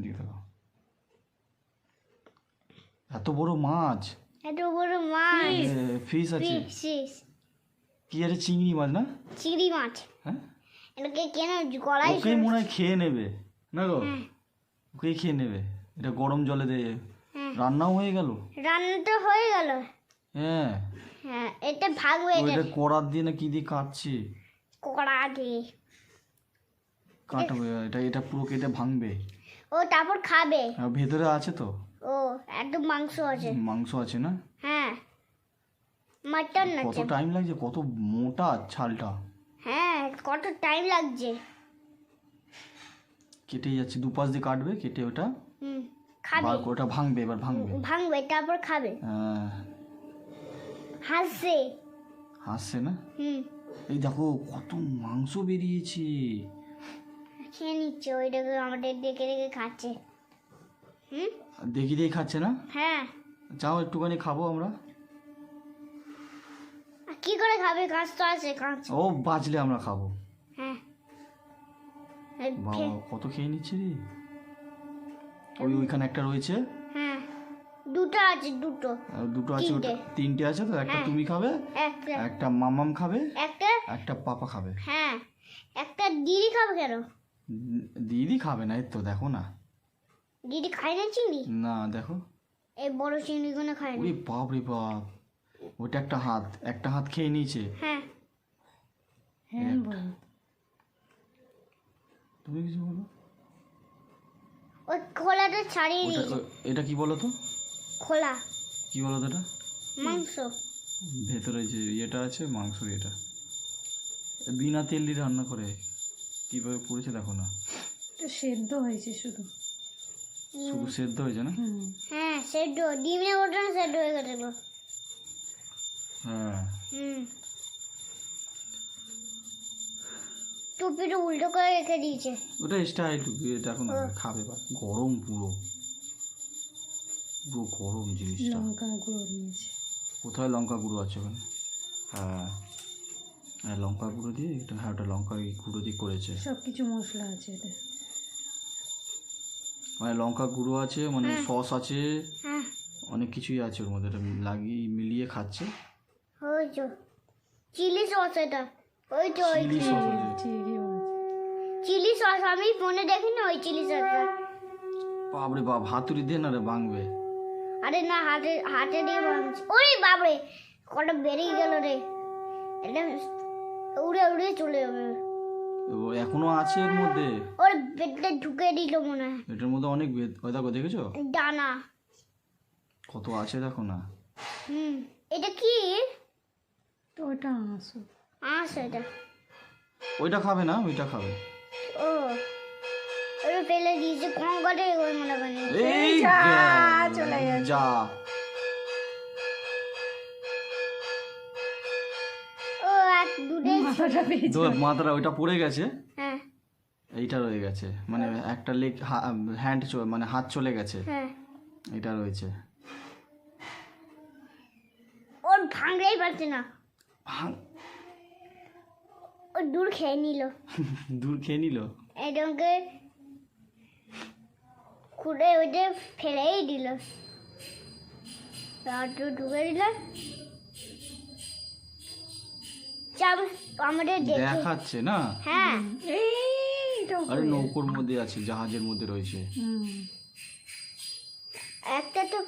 দিকে দেখো, এত বড় মাছ, এত বড় মাছ, ফিশ আছে। ফিশ, কি আছে? চিংড়ি মাছ না? চিংড়ি মাছ। হ্যাঁ, এটাকে কেন গলায় ওকেই মনে হয় খেয়ে নেবে না গো, হ্যাঁ। ওকেই খেয়ে নেবে। এটা গরম জলে দিয়ে হ্যাঁ। রান্নাও হয়ে গেল। রান্না তো হয়ে গেল। হ্যাঁ, হ্যাঁ, এটা ভাগবে, এটা ওইটা কড়ার দিয়ে না কি দিয়ে কাটছে, কড়া দিয়ে। কাটবে এটা, এটা পুরো কেটে ভাঙবে। ও তারপর খাবে। আর ভেতরে আছে তো ও একদম মাংস আছে। মাংস আছে না? হ্যাঁ, মাটন কত আছে। টাইম লাগছে, কত মোটা ছালটা। হ্যাঁ, কত টাইম লাগছে। কেটে যাচ্ছে, দুপাশ দিয়ে কাটবে, কেটে ওটা খাবে, ওটা ভাঙবে, এবার ভাঙবে। ভাঙবে তারপর খাবে। হ্যাঁ, হাসছে। হাসছে না? হুম, এই দেখো কত মাংস বেরিয়েছে। খেয়ে নিচ্ছে, ওইটাকে আমাদের দেখে দেখে খাচ্ছে। হুম, দেখি দেখি খাচ্ছে না? হ্যাঁ। যাও একটুখানি খাবো আমরা। কি করে খাবে? কাঁচ তো আছে, কাঁচ। ও বাঁচলে আমরা খাবো। হ্যাঁ, বাবা কত খেয়ে নিচ্ছে রে। ওইখানে একটা রয়েছে। হ্যাঁ, দুটো আছে, দুটো। আর দুটো আছে, ওটা তিনটে আছে তো, একটা তুমি খাবে, একটা, একটা মামাম খাবে, একটা, একটা পাপা খাবে। হ্যাঁ, একটা দিদি খাবে। কেন দিদি খাবে না? এই তো দেখো না। দিদি খায় না চিংড়ি? না দেখো, এই বড় চিংড়িগুলো খায় না। ওরে বাপ রে বাপ, ওটা একটা হাত খেয়ে নিয়েছে। হ্যাঁ, হ্যাঁ বলো। তুমি কিছু বলো। ওই খোলাটা ছাড়িয়ে দিয়েছে। এটা কি বলো তো? খোলা কি বলো তো এটা? মাংস। ভেতরে যে ইয়েটা আছে, মাংসর এটা বিনা তেল দিয়ে রান্না করে, কিভাবে পুড়েছে দেখো না। এটা সেদ্ধ হয়েছে শুধু। শুধু সেদ্ধ হয়েছে না? হ্যাঁ, সেদ্ধ ডিমের ওটা সেদ্ধ হয়ে গেছে গো। হ্যাঁ, টুপিটা উল্টো করে রেখে দিয়েছে। ওটা স্টাইল, এটা এখন খাবে বা গরম, পুরো পুরো গরম জিনিসটা। লঙ্কা গুঁড়ো দিয়েছে। কোথায় লঙ্কা গুঁড়ো আছে ওখানে? হ্যাঁ, হ্যাঁ লঙ্কা গুঁড়ো দিয়ে এটা, হ্যাঁ ওটা লঙ্কা গুঁড়ো দিয়ে করেছে। সব কিছু মশলা আছে এটা। মানে লঙ্কা গুঁড়ো আছে, মানে সস আছে, হ্যাঁ, অনেক কিছুই আছে ওর মধ্যে। এটা লাগিয়ে মিলিয়ে খাচ্ছে। ওই তো চিলি সস, এটা ওই তো ওই চিলি সস আছে। ঠিকই বলেছে। Chili sauce. আমি ফোনে দেখি না ওই চিলি সসটা। বাপরে বাপ, হাতুড়ি দিয়ে না রে ভাঙবে। আরে না, হাতে হাতে দিয়ে ভাঙছি। ওরে বাপরে, কটা বেরিয়ে গেল রে। এটা উড়ে উড়ে চলে যাবে। ও এখনো আছে এর মধ্যে। ওর পেটে ঢুকে দিল মনে হয় এটার মধ্যে অনেক ওই দেখো, দেখেছো ডানা। কত আছে দেখো না। এটা কি? তো ওটা আসো। এটা ওইটা খাবে না, ওইটা খাবে। ও ওটা ফেলে দিয়েছে, কম করে ওই মনে করে। এই চলে গেছে। যা, ও এক দুটো। মাথাটা পেয়েছে। মাথাটা ওইটা পড়ে গেছে, হ্যাঁ, এইটা রয়ে গেছে, মানে একটা লেগ, হ্যান্ড, মানে হাত চলে গেছে, হ্যাঁ। এটা রয়েছে। ওর ভাঙলেই পারছে না, ভাঙ, ও দূর খেয়ে নিল। দূর খেয়ে নিল। এটাকে খুঁড়ে ওইটা ফেলেই দিল, একটু ঢুকে দিল। চাপ আমাদের দেখে। দেখাচ্ছে না? হ্যাঁ, এইটা আরে নৌকোর মধ্যে আছে, জাহাজের মধ্যে রয়েছে। হুম। একটা তো